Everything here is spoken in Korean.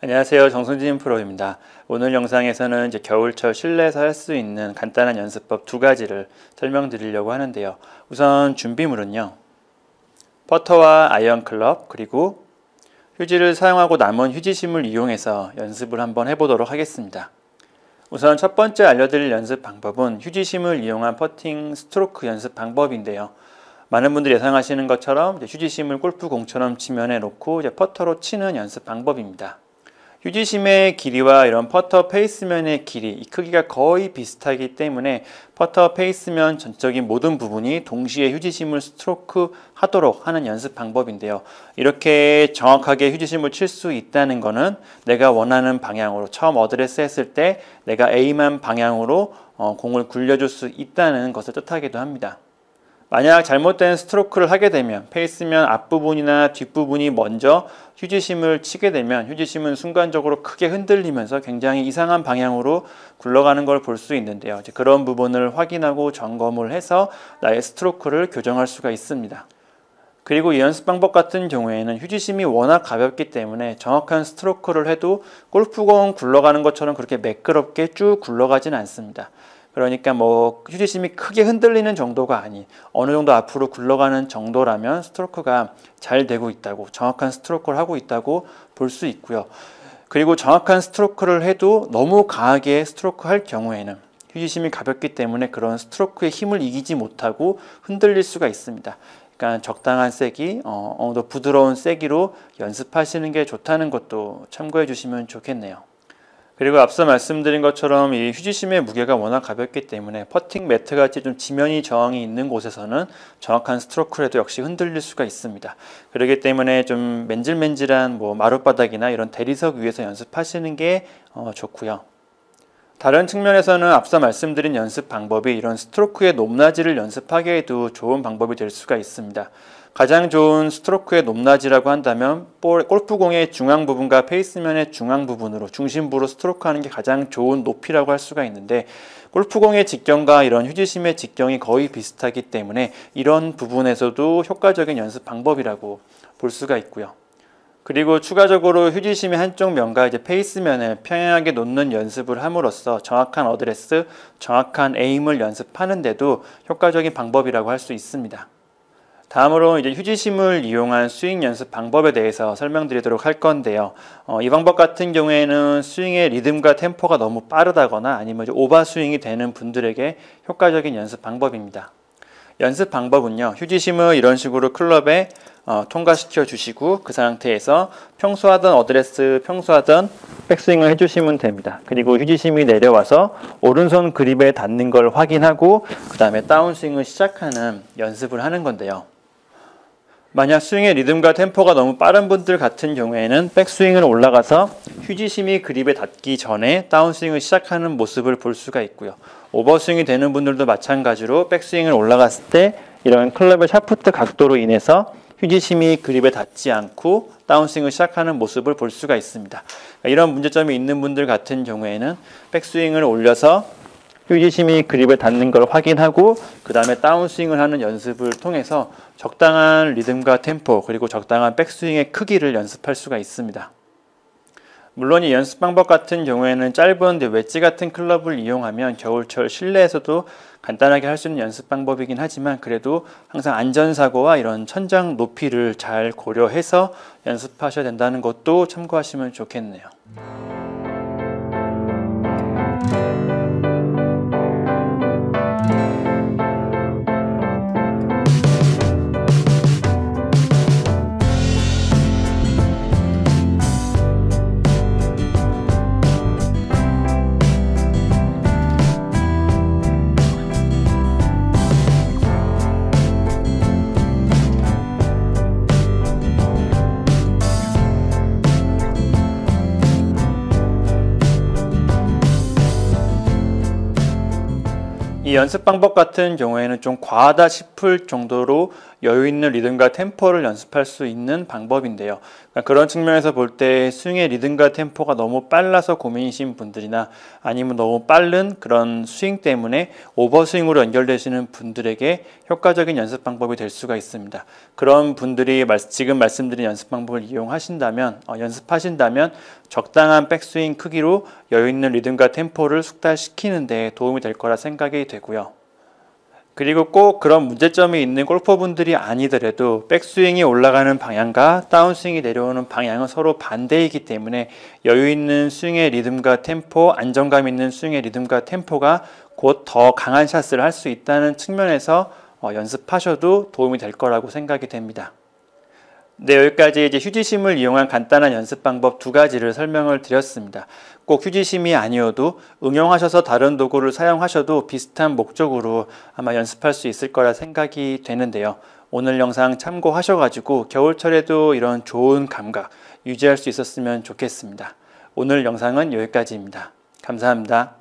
안녕하세요. 정승진 프로입니다. 오늘 영상에서는 이제 겨울철 실내에서 할 수 있는 간단한 연습법 두 가지를 설명드리려고 하는데요. 우선 준비물은요. 퍼터와 아이언 클럽 그리고 휴지를 사용하고 남은 휴지심을 이용해서 연습을 한번 해보도록 하겠습니다. 우선 첫 번째 알려드릴 연습 방법은 휴지심을 이용한 퍼팅 스트로크 연습 방법인데요. 많은 분들이 예상하시는 것처럼 휴지심을 골프공처럼 지면에 놓고 퍼터로 치는 연습 방법입니다. 휴지심의 길이와 이런 퍼터 페이스면의 길이, 이 크기가 거의 비슷하기 때문에 퍼터 페이스면 전적인 모든 부분이 동시에 휴지심을 스트로크 하도록 하는 연습 방법인데요. 이렇게 정확하게 휴지심을 칠 수 있다는 것은 내가 원하는 방향으로, 처음 어드레스 했을 때 내가 에임한 방향으로 공을 굴려줄 수 있다는 것을 뜻하기도 합니다. 만약 잘못된 스트로크를 하게 되면 페이스면 앞부분이나 뒷부분이 먼저 휴지심을 치게 되면 휴지심은 순간적으로 크게 흔들리면서 굉장히 이상한 방향으로 굴러가는 걸 볼 수 있는데요. 그런 부분을 확인하고 점검을 해서 나의 스트로크를 교정할 수가 있습니다. 그리고 이 연습 방법 같은 경우에는 휴지심이 워낙 가볍기 때문에 정확한 스트로크를 해도 골프공 굴러가는 것처럼 그렇게 매끄럽게 쭉 굴러가진 않습니다. 그러니까 휴지심이 크게 흔들리는 정도가 아닌 어느 정도 앞으로 굴러가는 정도라면 스트로크가 잘 되고 있다고, 정확한 스트로크를 하고 있다고 볼 수 있고요. 그리고 정확한 스트로크를 해도 너무 강하게 스트로크 할 경우에는 휴지심이 가볍기 때문에 그런 스트로크의 힘을 이기지 못하고 흔들릴 수가 있습니다. 그러니까 적당한 세기, 어느 정도 부드러운 세기로 연습하시는 게 좋다는 것도 참고해 주시면 좋겠네요. 그리고 앞서 말씀드린 것처럼 이 휴지심의 무게가 워낙 가볍기 때문에 퍼팅 매트 같이 좀 지면이 저항이 있는 곳에서는 정확한 스트로크를 해도 역시 흔들릴 수가 있습니다. 그렇기 때문에 좀 맨질맨질한 마룻바닥이나 이런 대리석 위에서 연습하시는 게 좋고요. 다른 측면에서는 앞서 말씀드린 연습 방법이 이런 스트로크의 높낮이를 연습하기에도 좋은 방법이 될 수가 있습니다. 가장 좋은 스트로크의 높낮이라고 한다면 골프공의 중앙 부분과 페이스면의 중앙 부분으로 중심부로 스트로크하는 게 가장 좋은 높이라고 할 수가 있는데 골프공의 직경과 이런 휴지심의 직경이 거의 비슷하기 때문에 이런 부분에서도 효과적인 연습 방법이라고 볼 수가 있고요. 그리고 추가적으로 휴지심의 한쪽 면과 페이스면을 평행하게 놓는 연습을 함으로써 정확한 어드레스, 정확한 에임을 연습하는데도 효과적인 방법이라고 할 수 있습니다. 다음으로 휴지심을 이용한 스윙 연습 방법에 대해서 설명드리도록 할 건데요. 이 방법 같은 경우에는 스윙의 리듬과 템포가 너무 빠르다거나 아니면 오버 스윙이 되는 분들에게 효과적인 연습 방법입니다. 연습 방법은요. 휴지심을 이런 식으로 클럽에 통과시켜 주시고 그 상태에서 평소 하던 어드레스, 평소 하던 백스윙을 해주시면 됩니다. 그리고 휴지심이 내려와서 오른손 그립에 닿는 걸 확인하고 그 다음에 다운스윙을 시작하는 연습을 하는 건데요. 만약 스윙의 리듬과 템포가 너무 빠른 분들 같은 경우에는 백스윙을 올라가서 휴지심이 그립에 닿기 전에 다운스윙을 시작하는 모습을 볼 수가 있고요. 오버스윙이 되는 분들도 마찬가지로 백스윙을 올라갔을 때 이런 클럽의 샤프트 각도로 인해서 휴지심이 그립에 닿지 않고 다운스윙을 시작하는 모습을 볼 수가 있습니다. 이런 문제점이 있는 분들 같은 경우에는 백스윙을 올려서 휴지심이 그립에 닿는 걸 확인하고 그 다음에 다운스윙을 하는 연습을 통해서 적당한 리듬과 템포 그리고 적당한 백스윙의 크기를 연습할 수가 있습니다. 물론 이 연습 방법 같은 경우에는 짧은 웨지 같은 클럽을 이용하면 겨울철 실내에서도 간단하게 할 수 있는 연습 방법이긴 하지만 그래도 항상 안전사고와 이런 천장 높이를 잘 고려해서 연습하셔야 된다는 것도 참고하시면 좋겠네요. 이 연습 방법 같은 경우에는 좀 과하다 싶을 정도로 여유 있는 리듬과 템포를 연습할 수 있는 방법인데요. 그러니까 그런 측면에서 볼 때 스윙의 리듬과 템포가 너무 빨라서 고민이신 분들이나 아니면 너무 빠른 그런 스윙 때문에 오버스윙으로 연결되시는 분들에게 효과적인 연습 방법이 될 수가 있습니다. 그런 분들이 지금 말씀드린 연습 방법을 연습하신다면 적당한 백스윙 크기로 여유 있는 리듬과 템포를 숙달시키는 데 도움이 될 거라 생각이 되고요. 그리고 꼭 그런 문제점이 있는 골퍼분들이 아니더라도 백스윙이 올라가는 방향과 다운스윙이 내려오는 방향은 서로 반대이기 때문에 여유 있는 스윙의 리듬과 템포, 안정감 있는 스윙의 리듬과 템포가 곧 더 강한 샷을 할 수 있다는 측면에서 연습하셔도 도움이 될 거라고 생각이 됩니다. 네, 여기까지 이제 휴지심을 이용한 간단한 연습 방법 2가지를 설명을 드렸습니다. 꼭 휴지심이 아니어도 응용하셔서 다른 도구를 사용하셔도 비슷한 목적으로 아마 연습할 수 있을 거라 생각이 되는데요. 오늘 영상 참고하셔가지고 겨울철에도 이런 좋은 감각 유지할 수 있었으면 좋겠습니다. 오늘 영상은 여기까지입니다. 감사합니다.